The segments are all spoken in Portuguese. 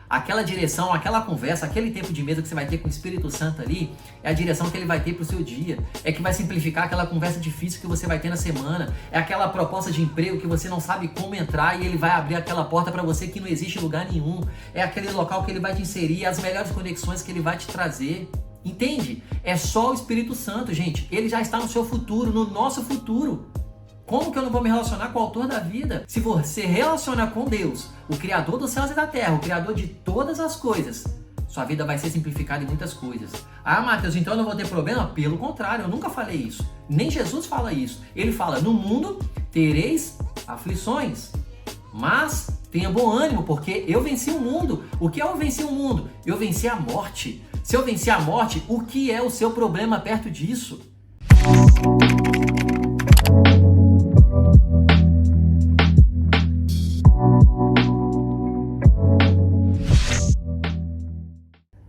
Aquela direção, aquela conversa, aquele tempo de mesa que você vai ter com o Espírito Santo ali, é a direção que ele vai ter para o seu dia. É que vai simplificar aquela conversa difícil que você vai ter na semana. É aquela proposta de emprego que você não sabe como entrar e ele vai abrir aquela porta para você que não existe em lugar nenhum. É aquele local que ele vai te inserir, as melhores conexões que ele vai te trazer. Entende? É só o Espírito Santo, gente. Ele já está no seu futuro, no nosso futuro. Como que eu não vou me relacionar com o autor da vida? Se você relaciona com Deus, o Criador dos céus e da terra, o Criador de todas as coisas, sua vida vai ser simplificada em muitas coisas. Ah, Mateus, então eu não vou ter problema? Pelo contrário, eu nunca falei isso. Nem Jesus fala isso. Ele fala, no mundo tereis aflições, mas tenha bom ânimo, porque eu venci o mundo. O que é eu venci o mundo? Eu venci a morte. Se eu venci a morte, o que é o seu problema perto disso?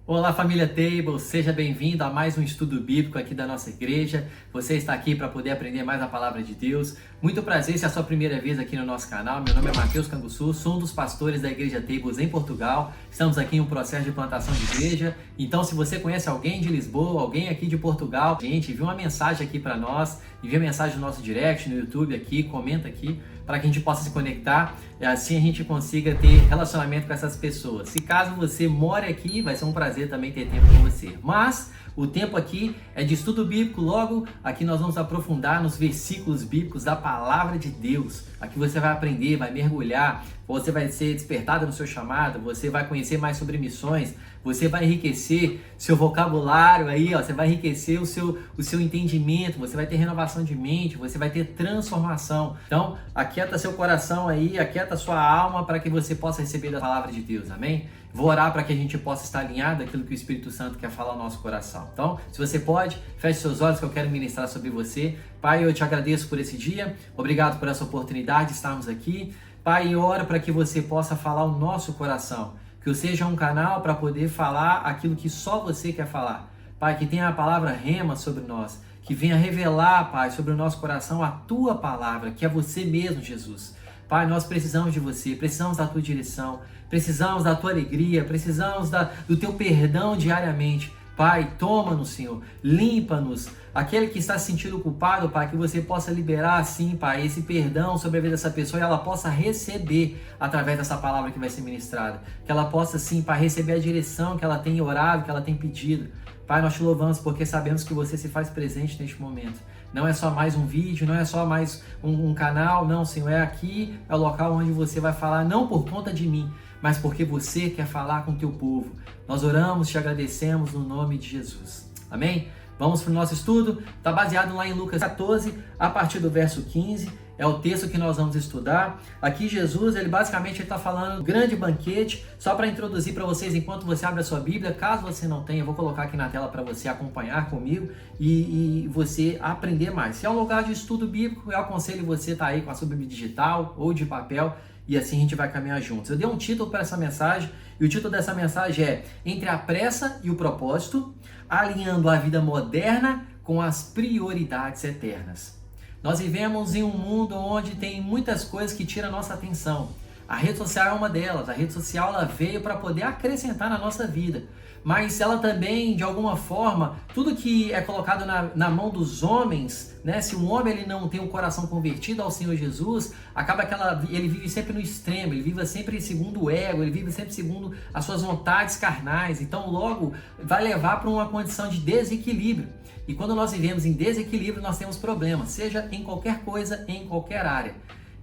Olá família Table, seja bem-vindo a mais um estudo bíblico aqui da nossa igreja. Você está aqui para poder aprender mais a palavra de Deus. Muito prazer se é a sua primeira vez aqui no nosso canal. Meu nome é Matheus Canguçu, sou um dos pastores da igreja Tables em Portugal. Estamos aqui em um processo de plantação de igreja. Então se você conhece alguém de Lisboa, alguém aqui de Portugal, gente, envia uma mensagem aqui para nós, envia mensagem no nosso direct, no YouTube aqui, comenta aqui, para que a gente possa se conectar e assim a gente consiga ter relacionamento com essas pessoas. Se caso você mora aqui, vai ser um prazer também ter tempo com você. Mas o tempo aqui é de estudo bíblico, logo aqui nós vamos aprofundar nos versículos bíblicos da palavra de Deus. Aqui você vai aprender, vai mergulhar, você vai ser despertado no seu chamado, você vai conhecer mais sobre missões, você vai enriquecer seu vocabulário aí, ó, você vai enriquecer o seu entendimento, você vai ter renovação de mente, você vai ter transformação. Então, aquieta seu coração aí, aquieta sua alma para que você possa receber da palavra de Deus, amém? Vou orar para que a gente possa estar alinhado àquilo que o Espírito Santo quer falar ao nosso coração. Então, se você pode, feche seus olhos que eu quero ministrar sobre você. Pai, eu te agradeço por esse dia, obrigado por essa oportunidade de estarmos aqui. Pai, eu oro para que você possa falar o nosso coração, que eu seja um canal para poder falar aquilo que só você quer falar. Pai, que tenha a palavra rema sobre nós, que venha revelar, Pai, sobre o nosso coração a Tua palavra, que é você mesmo, Jesus. Pai, nós precisamos de você, precisamos da Tua direção, precisamos da Tua alegria, precisamos do Teu perdão diariamente. Pai, toma-nos, Senhor, limpa-nos. Aquele que está se sentindo culpado, Pai, que você possa liberar, sim, Pai, esse perdão sobre a vida dessa pessoa e ela possa receber através dessa palavra que vai ser ministrada. Que ela possa, sim, Pai, receber a direção que ela tem orado, que ela tem pedido. Pai, nós te louvamos porque sabemos que você se faz presente neste momento. Não é só mais um vídeo, não é só mais um canal, não, Senhor, é aqui, é o local onde você vai falar, não por conta de mim, mas porque você quer falar com o teu povo. Nós oramos, te agradecemos no nome de Jesus. Amém? Vamos para o nosso estudo. Está baseado lá em Lucas 14, a partir do verso 15. É o texto que nós vamos estudar. Aqui Jesus, ele basicamente está falando grande banquete. Só para introduzir para vocês, enquanto você abre a sua Bíblia, caso você não tenha, eu vou colocar aqui na tela para você acompanhar comigo e você aprender mais. Se é um lugar de estudo bíblico, eu aconselho você estar aí com a sua Bíblia digital ou de papel, e assim a gente vai caminhar juntos. Eu dei um título para essa mensagem, e o título dessa mensagem é Entre a Pressa e o Propósito, alinhando a vida moderna com as prioridades eternas. Nós vivemos em um mundo onde tem muitas coisas que tiram a nossa atenção. A rede social é uma delas. A rede social ela veio para poder acrescentar na nossa vida. Mas ela também, de alguma forma, tudo que é colocado na mão dos homens, né? Se um homem ele não tem um coração convertido ao Senhor Jesus, acaba que ele vive sempre no extremo, ele vive sempre segundo o ego, ele vive sempre segundo as suas vontades carnais. Então, logo, vai levar para uma condição de desequilíbrio. E quando nós vivemos em desequilíbrio, nós temos problemas, seja em qualquer coisa, em qualquer área.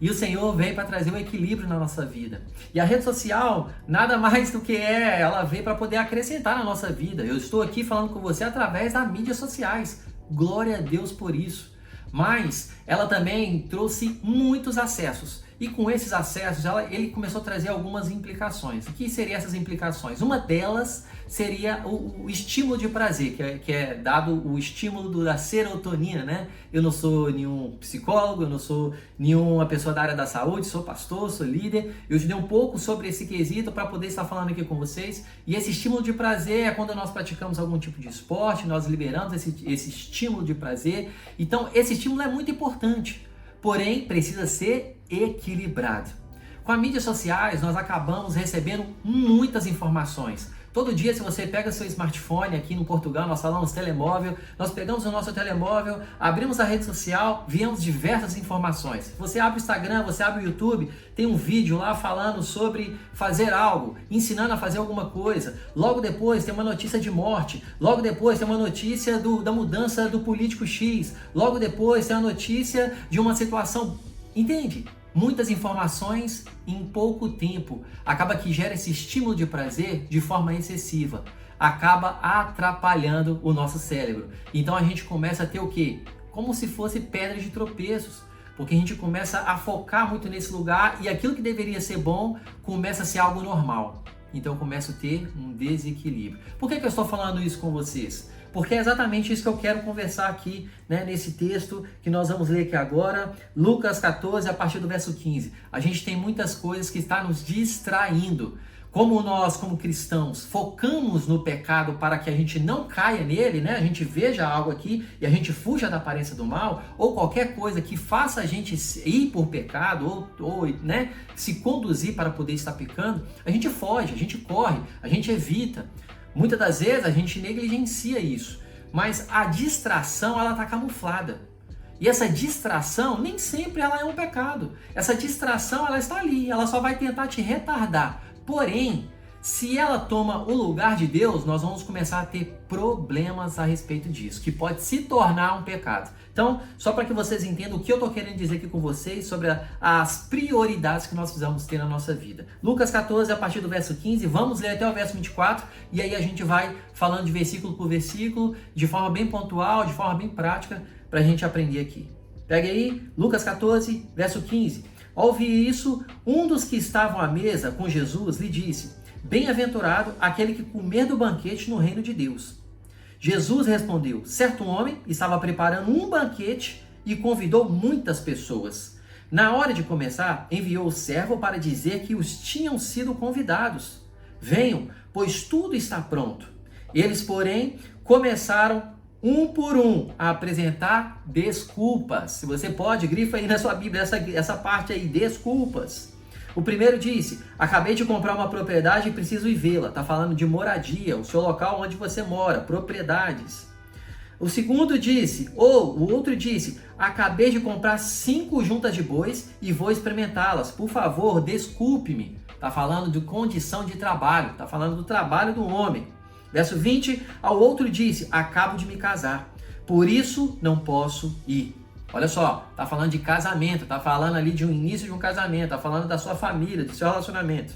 E o Senhor veio para trazer o equilíbrio na nossa vida. E a rede social, nada mais do que ela veio para poder acrescentar na nossa vida. Eu estou aqui falando com você através das mídias sociais. Glória a Deus por isso. Mas ela também trouxe muitos acessos. E com esses acessos, ele começou a trazer algumas implicações. O que seriam essas implicações? Uma delas seria o estímulo de prazer, que é dado o estímulo da serotonina, né? Eu não sou nenhum psicólogo, eu não sou nenhuma pessoa da área da saúde, sou pastor, sou líder. Eu te dei um pouco sobre esse quesito para poder estar falando aqui com vocês. E esse estímulo de prazer é quando nós praticamos algum tipo de esporte, nós liberamos esse estímulo de prazer. Então, esse estímulo é muito importante, porém, precisa ser equilibrado. Com as mídias sociais, nós acabamos recebendo muitas informações. Todo dia, se você pega seu smartphone, aqui no Portugal nós falamos telemóvel, nós pegamos o nosso telemóvel, abrimos a rede social, vemos diversas informações. Você abre o Instagram, você abre o YouTube, tem um vídeo lá falando sobre fazer algo, ensinando a fazer alguma coisa. Logo depois tem uma notícia de morte, logo depois tem uma notícia da mudança do político X, logo depois tem a notícia de uma situação, entende? Muitas informações em pouco tempo. Acaba que gera esse estímulo de prazer de forma excessiva. Acaba atrapalhando o nosso cérebro. Então a gente começa a ter o quê? Como se fosse pedra de tropeços. Porque a gente começa a focar muito nesse lugar e aquilo que deveria ser bom começa a ser algo normal. Então eu começo a ter um desequilíbrio. Por que eu estou falando isso com vocês? Porque é exatamente isso que eu quero conversar aqui, né, nesse texto que nós vamos ler aqui agora, Lucas 14, a partir do verso 15. A gente tem muitas coisas que estão nos distraindo. Como nós, como cristãos, focamos no pecado para que a gente não caia nele, né? A gente veja algo aqui e a gente fuja da aparência do mal, ou qualquer coisa que faça a gente ir por pecado, ou né, se conduzir para poder estar pecando, a gente foge, a gente corre, a gente evita. Muitas das vezes a gente negligencia isso, mas a distração ela está camuflada. E essa distração nem sempre ela é um pecado. Essa distração ela está ali, ela só vai tentar te retardar. Porém, se ela toma o lugar de Deus, nós vamos começar a ter problemas a respeito disso, que pode se tornar um pecado. Então, só para que vocês entendam o que eu estou querendo dizer aqui com vocês sobre as prioridades que nós precisamos ter na nossa vida. Lucas 14, a partir do verso 15, vamos ler até o verso 24, e aí a gente vai falando de versículo por versículo, de forma bem pontual, de forma bem prática, para a gente aprender aqui. Pega aí, Lucas 14, verso 15. Ao ouvir isso, um dos que estavam à mesa com Jesus lhe disse: bem-aventurado aquele que comer do banquete no reino de Deus. Jesus respondeu: certo homem estava preparando um banquete e convidou muitas pessoas. Na hora de começar, enviou o servo para dizer que os tinham sido convidados. Venham, pois tudo está pronto. Eles, porém, começaram um por um a apresentar desculpas. Se você pode, grifa aí na sua Bíblia essa parte aí, desculpas. O primeiro disse: acabei de comprar uma propriedade e preciso ir vê-la. Está falando de moradia, o seu local onde você mora, propriedades. O segundo disse, o outro disse: acabei de comprar 5 juntas de bois e vou experimentá-las. Por favor, desculpe-me. Está falando de condição de trabalho, está falando do trabalho do homem. Verso 20, ao outro disse: acabo de me casar, por isso não posso ir. Olha só, está falando de casamento, está falando ali de um início de um casamento, está falando da sua família, do seu relacionamento.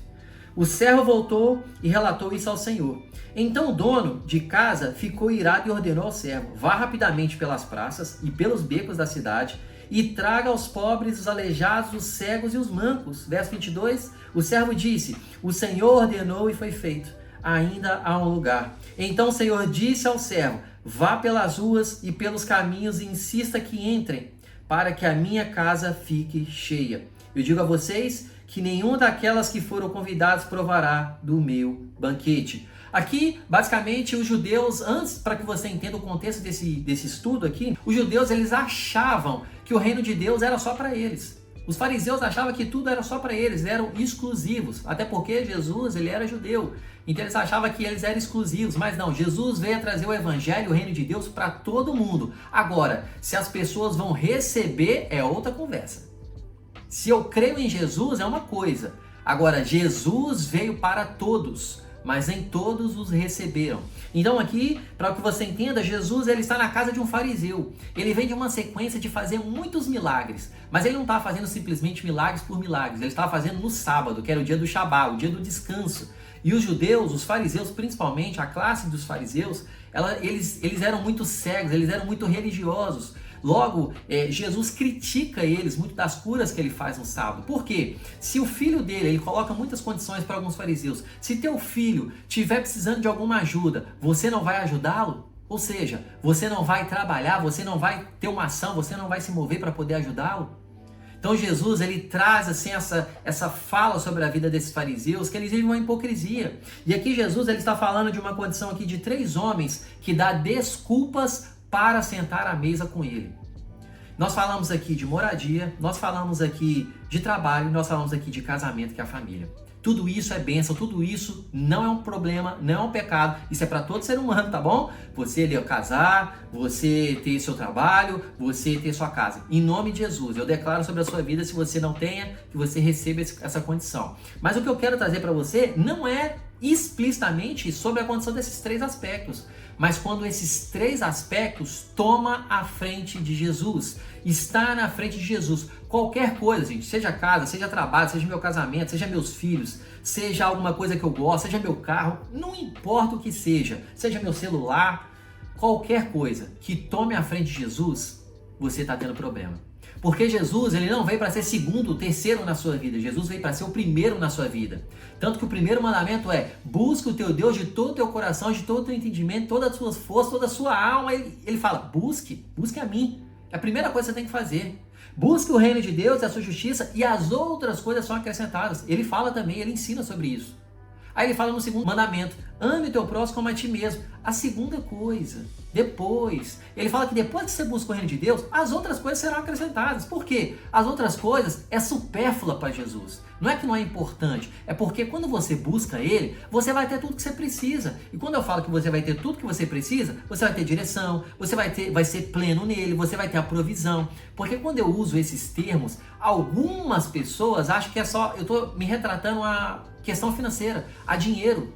O servo voltou e relatou isso ao Senhor. Então o dono de casa ficou irado e ordenou ao servo: vá rapidamente pelas praças e pelos becos da cidade e traga aos pobres, os aleijados, os cegos e os mancos. Verso 22, o servo disse: o Senhor ordenou e foi feito. Ainda há um lugar. Então o Senhor disse ao servo: vá pelas ruas e pelos caminhos e insista que entrem, para que a minha casa fique cheia. Eu digo a vocês que nenhuma daquelas que foram convidados provará do meu banquete. Aqui, basicamente, os judeus, antes, para que você entenda o contexto desse estudo aqui, os judeus eles achavam que o reino de Deus era só para eles. Os fariseus achavam que tudo era só para eles, eram exclusivos, até porque Jesus ele era judeu, então eles achavam que eles eram exclusivos, mas não, Jesus veio trazer o evangelho, o reino de Deus para todo mundo. Agora, se as pessoas vão receber, é outra conversa. Se eu creio em Jesus, é uma coisa. Agora, Jesus veio para todos, mas nem todos os receberam. Então aqui, para que você entenda, Jesus ele está na casa de um fariseu. Ele vem de uma sequência de fazer muitos milagres, mas ele não está fazendo simplesmente milagres por milagres. Ele estava fazendo no sábado, que era o dia do Shabá, o dia do descanso. E os judeus, os fariseus principalmente, a classe dos fariseus, eles eram muito cegos, eles eram muito religiosos. Logo, Jesus critica eles muito das curas que ele faz no sábado. Por quê? Se o filho dele, ele coloca muitas condições para alguns fariseus. Se teu filho estiver precisando de alguma ajuda, você não vai ajudá-lo? Ou seja, você não vai trabalhar, você não vai ter uma ação, você não vai se mover para poder ajudá-lo? Então Jesus, ele traz assim essa fala sobre a vida desses fariseus, que eles vivem uma hipocrisia. E aqui Jesus, ele está falando de uma condição aqui de 3 homens que dá desculpas para sentar à mesa com ele. Nós falamos aqui de moradia, nós falamos aqui de trabalho, nós falamos aqui de casamento, que é a família. Tudo isso é bênção, tudo isso não é um problema, não é um pecado. Isso é para todo ser humano, tá bom? Você ali casar, você ter seu trabalho, você ter sua casa. Em nome de Jesus, eu declaro sobre a sua vida, se você não tenha, que você receba essa condição. Mas o que eu quero trazer para você não é explicitamente sobre a condição desses 3 aspectos, mas quando esses 3 aspectos toma a frente de Jesus, está na frente de Jesus. Qualquer coisa, gente, seja casa, seja trabalho, seja meu casamento, seja meus filhos, seja alguma coisa que eu gosto, seja meu carro, não importa o que seja meu celular, qualquer coisa que tome a frente de Jesus, você está tendo problema. Porque Jesus, ele não veio para ser segundo, terceiro na sua vida. Jesus veio para ser o primeiro na sua vida. Tanto que o primeiro mandamento é: busca o teu Deus de todo o teu coração, de todo o teu entendimento, todas as suas forças, toda a sua alma. Ele fala: busque a mim. É a primeira coisa que você tem que fazer. Busque o reino de Deus e a sua justiça, e as outras coisas são acrescentadas. Ele fala também, ele ensina sobre isso. Aí ele fala no segundo mandamento: ame o teu próximo como a ti mesmo. A segunda coisa, depois, ele fala que depois que você busca o reino de Deus, as outras coisas serão acrescentadas. Por quê? As outras coisas é supérflua para Jesus. Não é que não é importante, é porque quando você busca ele, você vai ter tudo que você precisa. E quando eu falo que você vai ter tudo que você precisa, você vai ter direção, você vai ser pleno nele, você vai ter a provisão. Porque quando eu uso esses termos, algumas pessoas acham que é só, eu estou me retratando a questão financeira, a dinheiro.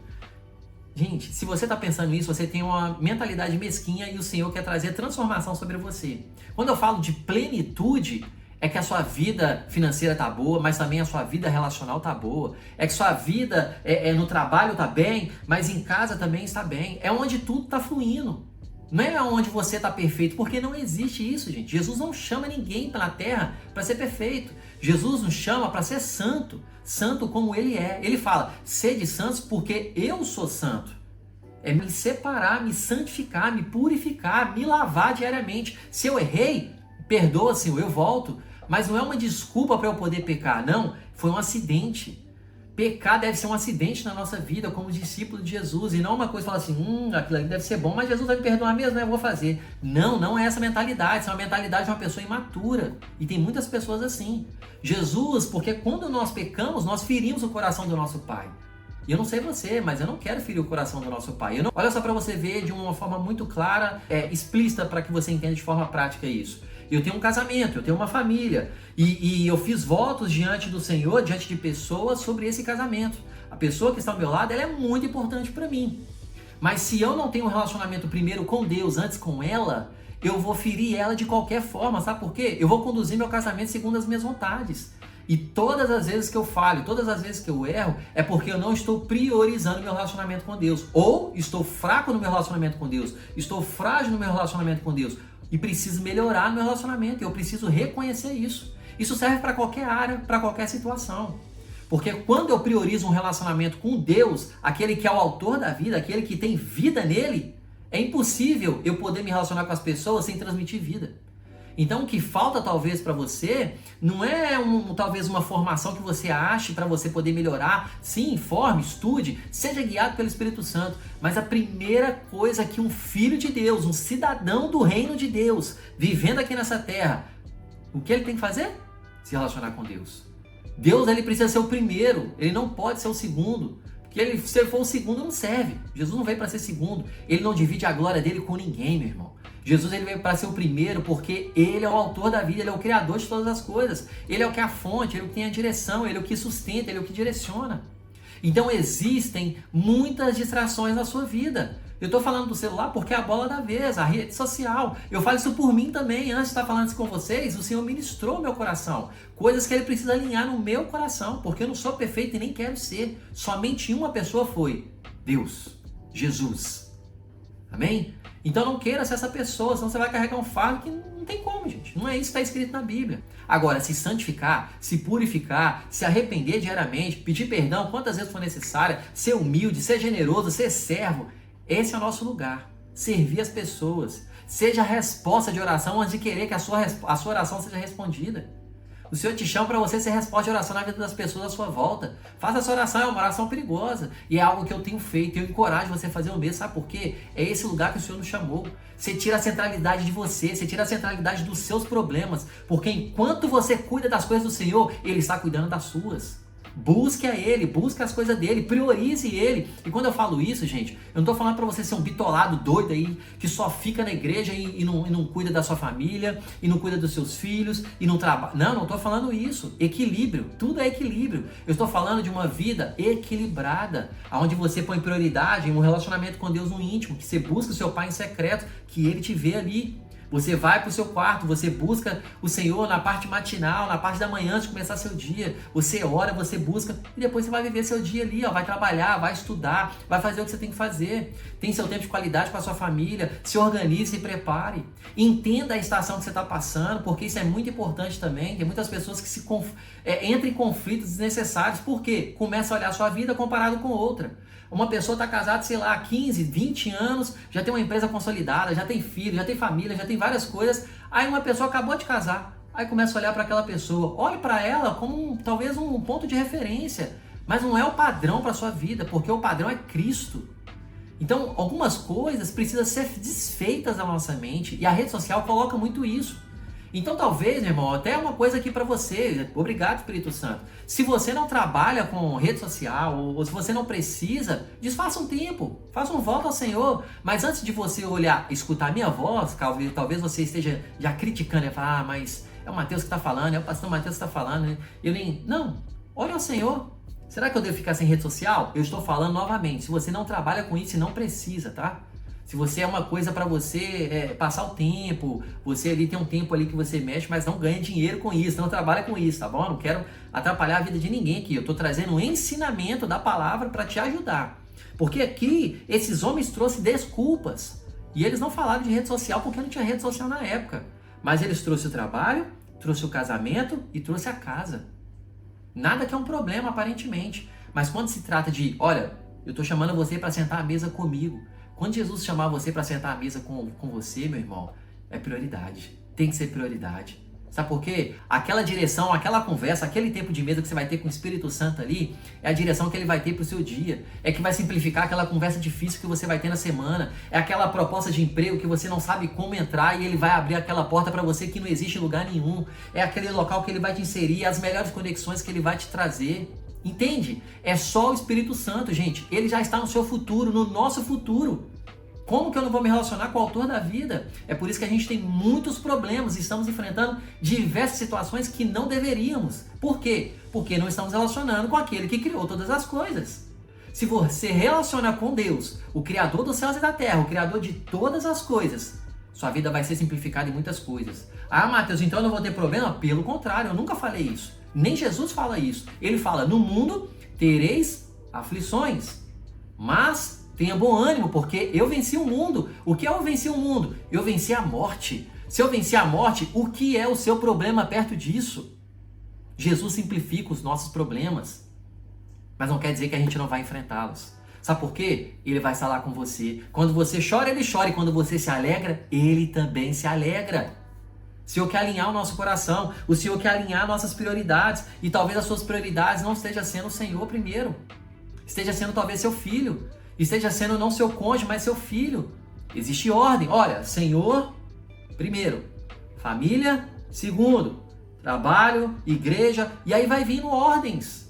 Gente, se você está pensando nisso, você tem uma mentalidade mesquinha e o Senhor quer trazer transformação sobre você. Quando eu falo de plenitude, é que a sua vida financeira tá boa, mas também a sua vida relacional tá boa. É que sua vida no trabalho tá bem, mas em casa também está bem. É onde tudo tá fluindo. Não é onde você tá perfeito, porque não existe isso, gente. Jesus não chama ninguém na terra para ser perfeito. Jesus nos chama para ser santo. Santo como ele é. Ele fala: sede santos porque eu sou santo. É me separar, me santificar, me purificar, me lavar diariamente. Se eu errei, perdoa, Senhor, eu volto. Mas não é uma desculpa para eu poder pecar, não. Foi um acidente. Pecar deve ser um acidente na nossa vida como discípulo de Jesus. E não uma coisa que fala assim: aquilo ali deve ser bom, mas Jesus vai me perdoar mesmo, né? Eu vou fazer. Não, não é essa mentalidade. Essa é uma mentalidade de uma pessoa imatura. E tem muitas pessoas assim. Jesus, porque quando nós pecamos, nós ferimos o coração do nosso Pai. E eu não sei você, mas eu não quero ferir o coração do nosso Pai. Olha só para você ver de uma forma muito clara, explícita, para que você entenda de forma prática isso. Eu tenho um casamento, eu tenho uma família, e eu fiz votos diante do Senhor, diante de pessoas, sobre esse casamento. A pessoa que está ao meu lado, ela é muito importante para mim. Mas se eu não tenho um relacionamento primeiro com Deus, antes com ela, eu vou ferir ela de qualquer forma, sabe por quê? Eu vou conduzir meu casamento segundo as minhas vontades. E todas as vezes que eu falho, todas as vezes que eu erro, é porque eu não estou priorizando meu relacionamento com Deus. Ou estou fraco no meu relacionamento com Deus, estou frágil no meu relacionamento com Deus. E preciso melhorar no meu relacionamento, eu preciso reconhecer isso. Isso serve para qualquer área, para qualquer situação. Porque quando eu priorizo um relacionamento com Deus, aquele que é o autor da vida, aquele que tem vida nele, é impossível eu poder me relacionar com as pessoas sem transmitir vida. Então o que falta talvez para você não é talvez uma formação que você ache para você poder melhorar. Sim, informe, estude, seja guiado pelo Espírito Santo. Mas a primeira coisa que um filho de Deus, um cidadão do reino de Deus, vivendo aqui nessa terra, o que ele tem que fazer? Se relacionar com Deus. Deus, ele precisa ser o primeiro, ele não pode ser o segundo. Porque se ele for o segundo, não serve. Jesus não veio para ser segundo. Ele não divide a glória dele com ninguém, meu irmão. Jesus, ele veio para ser o primeiro porque ele é o autor da vida, ele é o criador de todas as coisas. Ele é o que é a fonte, ele é o que tem a direção, ele é o que sustenta, ele é o que direciona. Então existem muitas distrações na sua vida. Eu estou falando do celular porque é a bola da vez, a rede social. Eu falo isso por mim também. Antes de estar falando isso com vocês, o Senhor ministrou o meu coração. Coisas que ele precisa alinhar no meu coração, porque eu não sou perfeito e nem quero ser. Somente uma pessoa foi: Deus, Jesus. Amém? Então não queira ser essa pessoa, senão você vai carregar um fardo que não tem como, gente. Não é isso que está escrito na Bíblia. Agora, se santificar, se purificar, se arrepender diariamente, pedir perdão quantas vezes for necessário, ser humilde, ser generoso, ser servo, esse é o nosso lugar. Servir as pessoas. Seja a resposta de oração antes de querer que a sua oração seja respondida. O Senhor te chama para você ser resposta de oração na vida das pessoas à sua volta. Faça essa oração, é uma oração perigosa. E é algo que eu tenho feito. Eu encorajo você a fazer o mesmo. Sabe por quê? É esse lugar que o Senhor nos chamou. Você tira a centralidade de você. Você tira a centralidade dos seus problemas. Porque enquanto você cuida das coisas do Senhor, Ele está cuidando das suas. Busque a Ele, busque as coisas dele, priorize Ele. E quando eu falo isso, gente, eu não estou falando para você ser um bitolado doido aí, que só fica na igreja e não cuida da sua família, e não cuida dos seus filhos, e não trabalha. Não estou falando isso. Equilíbrio, tudo é equilíbrio. Eu estou falando de uma vida equilibrada, onde você põe prioridade em um relacionamento com Deus no íntimo, que você busca o seu Pai em secreto, que Ele te vê ali. Você vai para o seu quarto, você busca o Senhor na parte matinal, na parte da manhã antes de começar seu dia. Você ora, você busca e depois você vai viver seu dia ali, ó, vai trabalhar, vai estudar, vai fazer o que você tem que fazer. Tem seu tempo de qualidade com a sua família, se organize, se prepare. Entenda a estação que você está passando, porque isso é muito importante também. Tem muitas pessoas que entram em conflitos desnecessários, porque começa a olhar a sua vida comparado com outra. Uma pessoa está casada, sei lá, 15, 20 anos, já tem uma empresa consolidada, já tem filho, já tem família, já tem várias coisas. Aí uma pessoa acabou de casar, aí começa a olhar para aquela pessoa. Olhe para ela como talvez um ponto de referência, mas não é o padrão para a sua vida, porque o padrão é Cristo. Então, algumas coisas precisam ser desfeitas da nossa mente e a rede social coloca muito isso. Então talvez, meu irmão, até uma coisa aqui para você, obrigado Espírito Santo, se você não trabalha com rede social ou se você não precisa, desfaça um tempo, faça um voto ao Senhor, mas antes de você olhar, escutar a minha voz, talvez você esteja já criticando e falar, mas é o Mateus que está falando, é o pastor Mateus que está falando, não, olha ao Senhor. Será que eu devo ficar sem rede social? Eu estou falando novamente, se você não trabalha com isso, não precisa, tá? Se você é uma coisa para você passar o tempo, você ali tem um tempo ali que você mexe, mas não ganha dinheiro com isso, não trabalha com isso, tá bom? Eu não quero atrapalhar a vida de ninguém aqui, eu estou trazendo um ensinamento da palavra para te ajudar. Porque aqui, esses homens trouxeram desculpas, e eles não falaram de rede social porque não tinha rede social na época. Mas eles trouxeram o trabalho, trouxeram o casamento e trouxeram a casa. Nada que é um problema aparentemente, mas quando se trata de, olha, eu estou chamando você para sentar à mesa comigo. Quando Jesus chamar você para sentar à mesa com você, meu irmão, é prioridade. Tem que ser prioridade. Sabe por quê? Aquela direção, aquela conversa, aquele tempo de mesa que você vai ter com o Espírito Santo ali, é a direção que ele vai ter para o seu dia. É que vai simplificar aquela conversa difícil que você vai ter na semana. É aquela proposta de emprego que você não sabe como entrar e ele vai abrir aquela porta para você que não existe em lugar nenhum. É aquele local que ele vai te inserir, as melhores conexões que ele vai te trazer. Entende? É só o Espírito Santo, gente. Ele já está no seu futuro, no nosso futuro. Como que eu não vou me relacionar com o autor da vida? É por isso que a gente tem muitos problemas e estamos enfrentando diversas situações que não deveríamos. Por quê? Porque não estamos relacionando com aquele que criou todas as coisas. Se você relaciona com Deus, o Criador dos céus e da terra, o Criador de todas as coisas, sua vida vai ser simplificada em muitas coisas. Ah, Mateus, então eu não vou ter problema? Pelo contrário, eu nunca falei isso. Nem Jesus fala isso. Ele fala, no mundo tereis aflições, mas tenha bom ânimo, porque eu venci o mundo. O que é eu venci o mundo? Eu venci a morte. Se eu venci a morte, o que é o seu problema perto disso? Jesus simplifica os nossos problemas, mas não quer dizer que a gente não vai enfrentá-los. Sabe por quê? Ele vai estar lá com você. Quando você chora, ele chora. E quando você se alegra, ele também se alegra. O Senhor quer alinhar o nosso coração. O Senhor quer alinhar nossas prioridades. E talvez as suas prioridades não estejam sendo o Senhor primeiro. Esteja sendo talvez seu filho. Esteja sendo não seu cônjuge, mas seu filho. Existe ordem. Olha, Senhor, primeiro. Família, segundo. Trabalho, igreja. E aí vai vindo ordens.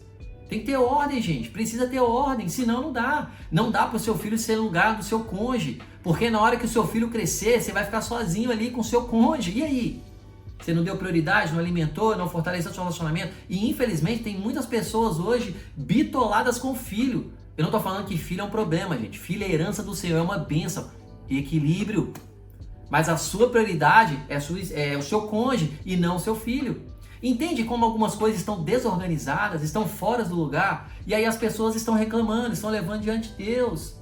Tem que ter ordem, gente. Precisa ter ordem, senão não dá. Não dá para o seu filho ser lugar do seu cônjuge. Porque na hora que o seu filho crescer, você vai ficar sozinho ali com o seu cônjuge. E aí? Você não deu prioridade, não alimentou, não fortaleceu o seu relacionamento. E infelizmente tem muitas pessoas hoje bitoladas com o filho. Eu não estou falando que filho é um problema, gente. Filho é herança do Senhor, é uma bênção. Equilíbrio. Mas a sua prioridade é o seu cônjuge e não o seu filho. Entende como algumas coisas estão desorganizadas, estão fora do lugar? E aí as pessoas estão reclamando, estão levando diante de Deus.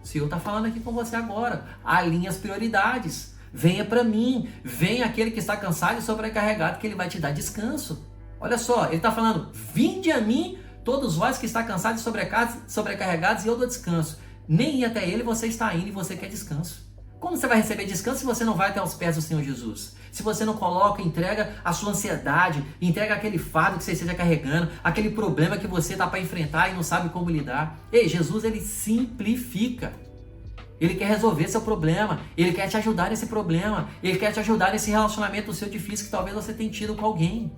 O Senhor está falando aqui com você agora. Alinhe as prioridades. Venha para mim. Venha aquele que está cansado e sobrecarregado, que ele vai te dar descanso. Olha só, ele está falando, vinde a mim, todos vós que está cansados e sobrecarregados, e eu dou descanso. Nem ir até ele você está indo e você quer descanso. Como você vai receber descanso se você não vai até os pés do Senhor Jesus? Se você não coloca, entrega a sua ansiedade, entrega aquele fardo que você esteja carregando, aquele problema que você está para enfrentar e não sabe como lidar. Ei, Jesus, ele simplifica. Ele quer resolver seu problema, ele quer te ajudar nesse problema, ele quer te ajudar nesse relacionamento seu difícil que talvez você tenha tido com alguém.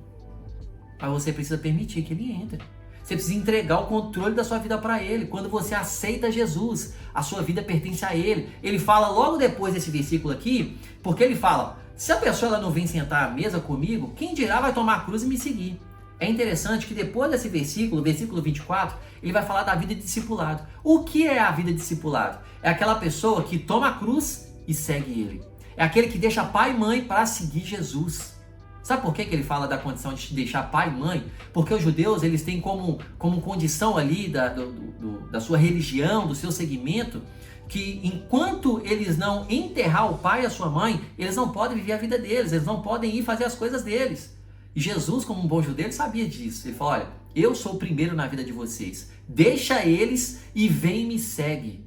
Mas você precisa permitir que ele entre. Você precisa entregar o controle da sua vida para ele. Quando você aceita Jesus, a sua vida pertence a ele. Ele fala logo depois desse versículo aqui, porque ele fala, se a pessoa ela não vem sentar à mesa comigo, quem dirá vai tomar a cruz e me seguir. É interessante que depois desse versículo, versículo 24, ele vai falar da vida de discipulado. O que é a vida de discipulado? É aquela pessoa que toma a cruz e segue ele. É aquele que deixa pai e mãe para seguir Jesus. Sabe por que ele fala da condição de deixar pai e mãe? Porque os judeus eles têm como condição ali da sua religião, do seu segmento, que enquanto eles não enterrar o pai e a sua mãe, eles não podem viver a vida deles, eles não podem ir fazer as coisas deles. E Jesus, como um bom judeu, ele sabia disso. Ele falou, olha, eu sou o primeiro na vida de vocês. Deixa eles e vem e me segue.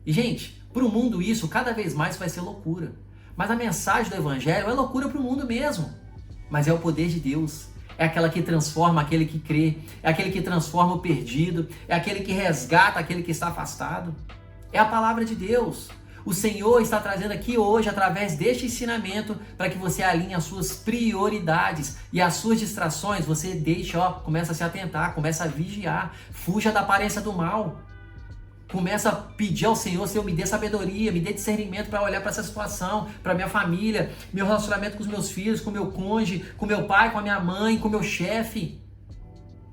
E, gente, para o mundo isso cada vez mais vai ser loucura. Mas a mensagem do evangelho é loucura para o mundo mesmo. Mas é o poder de Deus. É aquela que transforma aquele que crê. É aquele que transforma o perdido. É aquele que resgata aquele que está afastado. É a palavra de Deus. O Senhor está trazendo aqui hoje, através deste ensinamento, para que você alinhe as suas prioridades e as suas distrações. Você deixe, começa a se atentar, começa a vigiar. Fuja da aparência do mal. Começa a pedir ao Senhor, Senhor, me dê sabedoria, me dê discernimento para olhar para essa situação, para minha família, meu relacionamento com os meus filhos, com o meu cônjuge, com meu pai, com a minha mãe, com o meu chefe.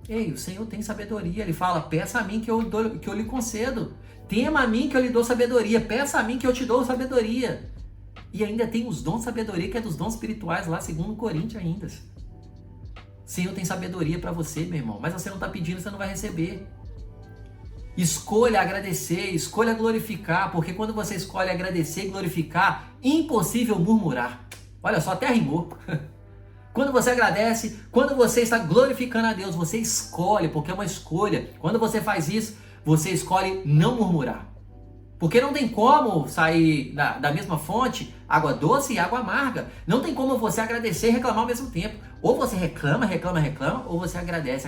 Ei, o Senhor tem sabedoria. Ele fala, peça a mim que eu lhe concedo. Tema a mim que eu lhe dou sabedoria. Peça a mim que eu te dou sabedoria. E ainda tem os dons de sabedoria, que é dos dons espirituais lá, segundo Coríntios ainda. O Senhor tem sabedoria para você, meu irmão, mas você não está pedindo, você não vai receber. Escolha agradecer, escolha glorificar, porque quando você escolhe agradecer e glorificar, impossível murmurar. Olha só, até rimou. Quando você agradece, quando você está glorificando a Deus, você escolhe, porque é uma escolha. Quando você faz isso, você escolhe não murmurar. Porque não tem como sair da mesma fonte água doce e água amarga. Não tem como você agradecer e reclamar ao mesmo tempo. Ou você reclama, ou você agradece.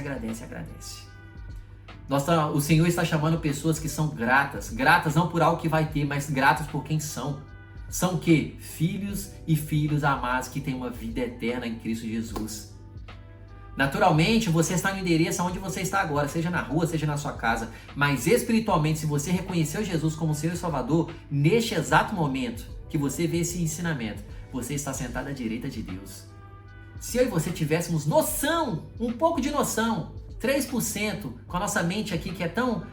O Senhor está chamando pessoas que são gratas. Gratas não por algo que vai ter, mas gratas por quem são. São o quê? Filhos e filhas amados que têm uma vida eterna em Cristo Jesus. Naturalmente, você está no endereço onde você está agora, seja na rua, seja na sua casa. Mas espiritualmente, se você reconheceu Jesus como Senhor e Salvador, neste exato momento que você vê esse ensinamento, você está sentado à direita de Deus. Se eu e você tivéssemos noção, um pouco de noção, 3%, com a nossa mente aqui que é tão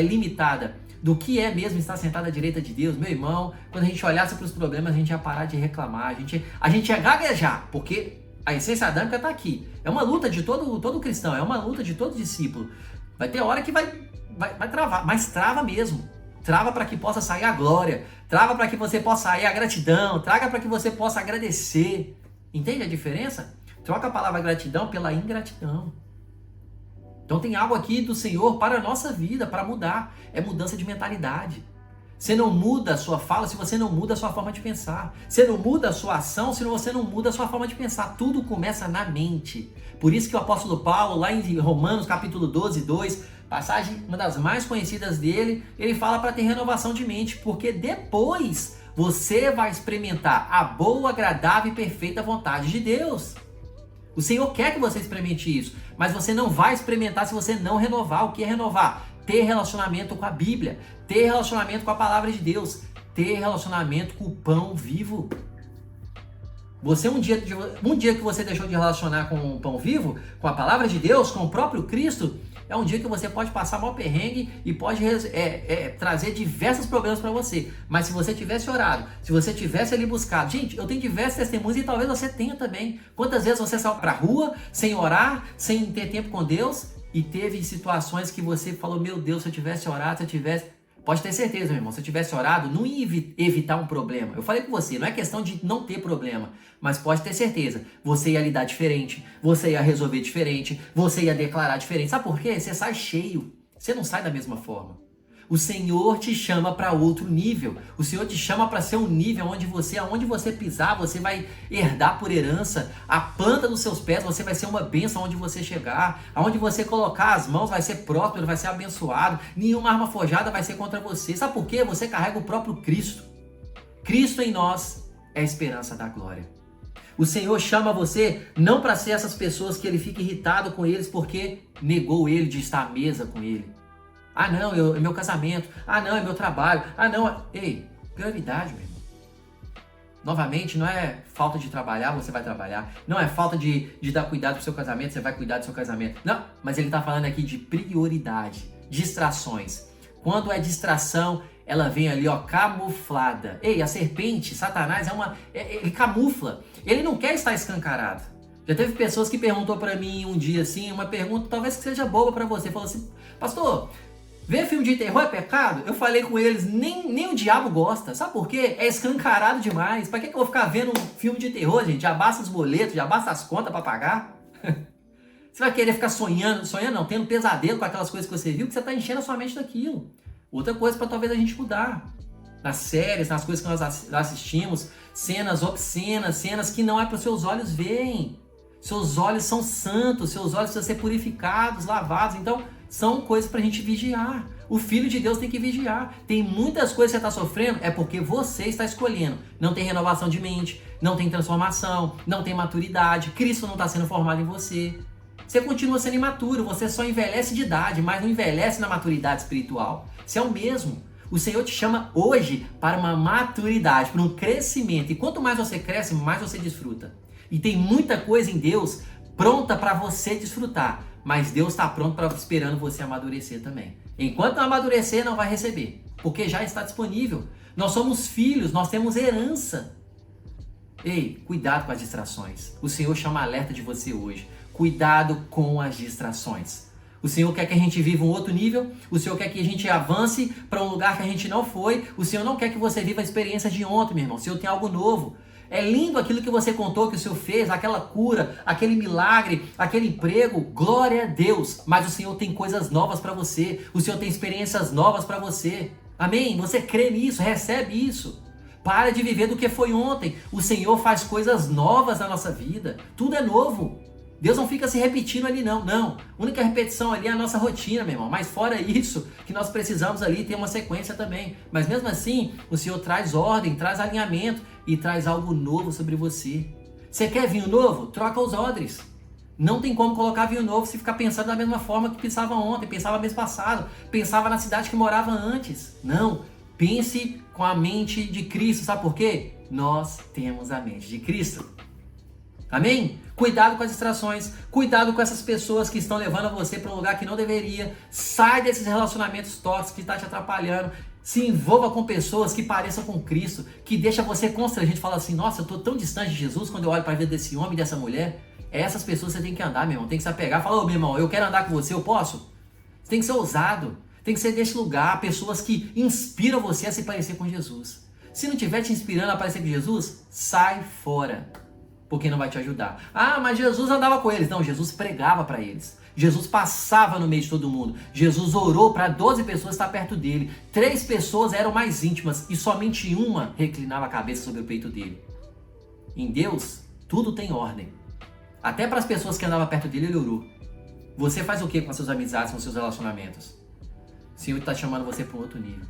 limitada, do que é mesmo estar sentado à direita de Deus, meu irmão, quando a gente olhasse para os problemas, a gente ia parar de reclamar, a gente ia gaguejar, porque a essência adâmica está aqui. É uma luta de todo cristão, é uma luta de todo discípulo. Vai ter hora que vai travar, mas trava mesmo. Trava para que possa sair a glória, trava para que você possa sair a gratidão, traga para que você possa agradecer. Entende a diferença? Troca a palavra gratidão pela ingratidão. Então tem algo aqui do Senhor para a nossa vida, para mudar. É mudança de mentalidade. Você não muda a sua fala se você não muda a sua forma de pensar. Você não muda a sua ação se você não muda a sua forma de pensar. Tudo começa na mente. Por isso que o apóstolo Paulo, lá em Romanos capítulo 12, 2, passagem, uma das mais conhecidas dele, ele fala para ter renovação de mente, porque depois você vai experimentar a boa, agradável e perfeita vontade de Deus. O Senhor quer que você experimente isso, mas você não vai experimentar se você não renovar. O que é renovar? Ter relacionamento com a Bíblia, ter relacionamento com a palavra de Deus, ter relacionamento com o pão vivo. Você um dia que você deixou de relacionar com o pão vivo, com a palavra de Deus, com o próprio Cristo, é um dia que você pode passar mal perrengue e pode trazer diversos problemas para você. Mas se você tivesse orado, se você tivesse ali buscado... Gente, eu tenho diversos testemunhos e talvez você tenha também. Quantas vezes você saiu para a rua, sem orar, sem ter tempo com Deus, e teve situações que você falou, meu Deus, se eu tivesse orado, se eu tivesse... Pode ter certeza, meu irmão, se eu tivesse orado, não ia evitar um problema. Eu falei com você, não é questão de não ter problema, mas pode ter certeza, você ia lidar diferente, você ia resolver diferente, você ia declarar diferente. Sabe por quê? Você sai cheio, você não sai da mesma forma. O Senhor te chama para outro nível. O Senhor te chama para ser um nível onde aonde você pisar, você vai herdar por herança. A planta dos seus pés, você vai ser uma bênção onde você chegar. Aonde você colocar as mãos, vai ser próspero, vai ser abençoado. Nenhuma arma forjada vai ser contra você. Sabe por quê? Você carrega o próprio Cristo. Cristo em nós é a esperança da glória. O Senhor chama você não para ser essas pessoas que ele fica irritado com eles porque negou ele de estar à mesa com ele. Ah não, é meu casamento. Ah não, é meu trabalho. Ah não, ei, prioridade, meu irmão. Novamente, não é falta de trabalhar, você vai trabalhar. Não é falta de dar cuidado pro seu casamento, você vai cuidar do seu casamento. Não, mas ele está falando aqui de prioridade, distrações. Quando é distração, ela vem ali, ó, camuflada. Ei, a serpente, Satanás, ele camufla. Ele não quer estar escancarado. Já teve pessoas que perguntou para mim um dia assim, uma pergunta talvez que seja boba para você. Falou assim, pastor, ver filme de terror é pecado? Eu falei com eles, nem o diabo gosta. Sabe por quê? É escancarado demais. Para que eu vou ficar vendo um filme de terror, gente? Já basta os boletos, já basta as contas para pagar. Você vai querer ficar sonhando não, tendo pesadelo com aquelas coisas que você viu, que você está enchendo a sua mente daquilo. Outra coisa para talvez a gente mudar. Nas séries, nas coisas que nós assistimos, cenas obscenas, cenas que não é para os seus olhos verem. Seus olhos são santos, seus olhos precisam ser purificados, lavados. Então, são coisas para a gente vigiar. O Filho de Deus tem que vigiar. Tem muitas coisas que você está sofrendo, é porque você está escolhendo. Não tem renovação de mente, não tem transformação, não tem maturidade. Cristo não está sendo formado em você. Você continua sendo imaturo, você só envelhece de idade, mas não envelhece na maturidade espiritual. Você é o mesmo. O Senhor te chama hoje para uma maturidade, para um crescimento. E quanto mais você cresce, mais você desfruta. E tem muita coisa em Deus pronta para você desfrutar. Mas Deus está pronto para esperando você amadurecer também. Enquanto não amadurecer, não vai receber. Porque já está disponível. Nós somos filhos, nós temos herança. Ei, cuidado com as distrações. O Senhor chama alerta de você hoje. Cuidado com as distrações. O Senhor quer que a gente viva um outro nível. O Senhor quer que a gente avance para um lugar que a gente não foi. O Senhor não quer que você viva a experiência de ontem, meu irmão. O Senhor tem algo novo. É lindo aquilo que você contou que o Senhor fez, aquela cura, aquele milagre, aquele emprego. Glória a Deus. Mas o Senhor tem coisas novas para você. O Senhor tem experiências novas para você. Amém? Você crê nisso, recebe isso. Para de viver do que foi ontem. O Senhor faz coisas novas na nossa vida. Tudo é novo. Deus não fica se repetindo ali não. A única repetição ali é a nossa rotina, meu irmão. Mas fora isso, que nós precisamos ali ter uma sequência também. Mas mesmo assim, o Senhor traz ordem, traz alinhamento e traz algo novo sobre você. Você quer vinho novo? Troca os odres. Não tem como colocar vinho novo se ficar pensando da mesma forma que pensava ontem, pensava mês passado, pensava na cidade que morava antes. Não. Pense com a mente de Cristo. Sabe por quê? Nós temos a mente de Cristo. Amém? Cuidado com as distrações, cuidado com essas pessoas que estão levando você para um lugar que não deveria. Sai desses relacionamentos tóxicos que estão te atrapalhando. Se envolva com pessoas que pareçam com Cristo, que deixa você constrangido. Fala assim, nossa, eu estou tão distante de Jesus quando eu olho para a vida desse homem e dessa mulher. É essas pessoas que você tem que andar, meu irmão. Tem que se apegar. Fala, ô meu irmão, eu quero andar com você, eu posso? Você tem que ser ousado. Tem que ser desse lugar, pessoas que inspiram você a se parecer com Jesus. Se não estiver te inspirando a parecer com Jesus, sai fora. Porque não vai te ajudar. Ah, mas Jesus andava com eles. Não, Jesus pregava para eles. Jesus passava no meio de todo mundo. Jesus orou para 12 pessoas estar perto dele. 3 pessoas eram mais íntimas e somente uma reclinava a cabeça sobre o peito dele. Em Deus, tudo tem ordem. Até para as pessoas que andavam perto dele, ele orou. Você faz o que com as suas amizades, com os seus relacionamentos? O Senhor está chamando você para um outro nível.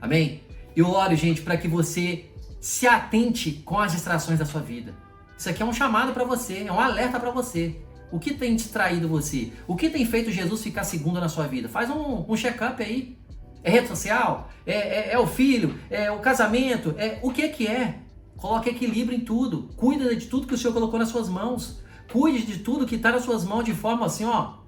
Amém? Eu oro, gente, para que você se atente com as distrações da sua vida. Isso aqui é um chamado para você, é um alerta para você. O que tem distraído você? O que tem feito Jesus ficar segundo na sua vida? Faz um check-up aí. É rede social? É o filho? É o casamento? O que é? Coloque equilíbrio em tudo. Cuida de tudo que o Senhor colocou nas suas mãos. Cuide de tudo que está nas suas mãos de forma assim, ó,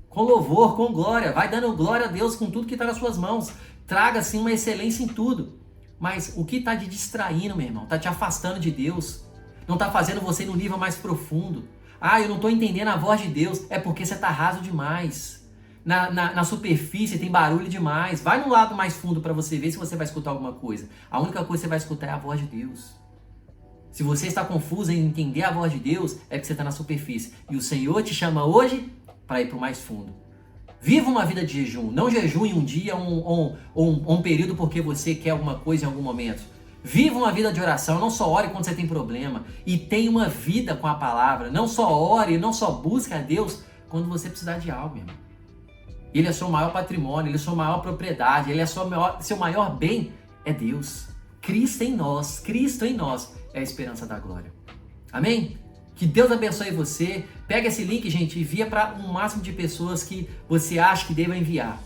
com louvor, com glória. Vai dando glória a Deus com tudo que está nas suas mãos. Traga assim uma excelência em tudo. Mas o que está te distraindo, meu irmão? Está te afastando de Deus. Não está fazendo você ir num nível mais profundo. Ah, eu não estou entendendo a voz de Deus. É porque você está raso demais. Na superfície tem barulho demais. Vai no lado mais fundo para você ver se você vai escutar alguma coisa. A única coisa que você vai escutar é a voz de Deus. Se você está confuso em entender a voz de Deus, é que você está na superfície. E o Senhor te chama hoje para ir para o mais fundo. Viva uma vida de jejum. Não jejue um dia ou um período porque você quer alguma coisa em algum momento. Viva uma vida de oração. Não só ore quando você tem problema. E tenha uma vida com a palavra. Não só ore, não só busque a Deus quando você precisar de algo, irmão. Ele é seu maior patrimônio, ele é sua maior propriedade, ele é seu maior bem, é Deus. Cristo em nós é a esperança da glória. Amém? Que Deus abençoe você. Pega esse link, gente, e envia para um máximo de pessoas que você acha que deva enviar.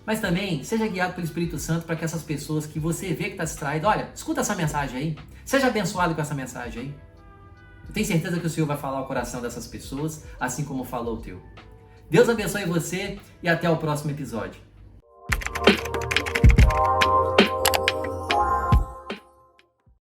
Mas também, seja guiado pelo Espírito Santo para que essas pessoas que você vê que está distraído, olha, escuta essa mensagem aí. Seja abençoado com essa mensagem aí. Eu tenho certeza que o Senhor vai falar ao coração dessas pessoas, assim como falou o teu. Deus abençoe você e até o próximo episódio.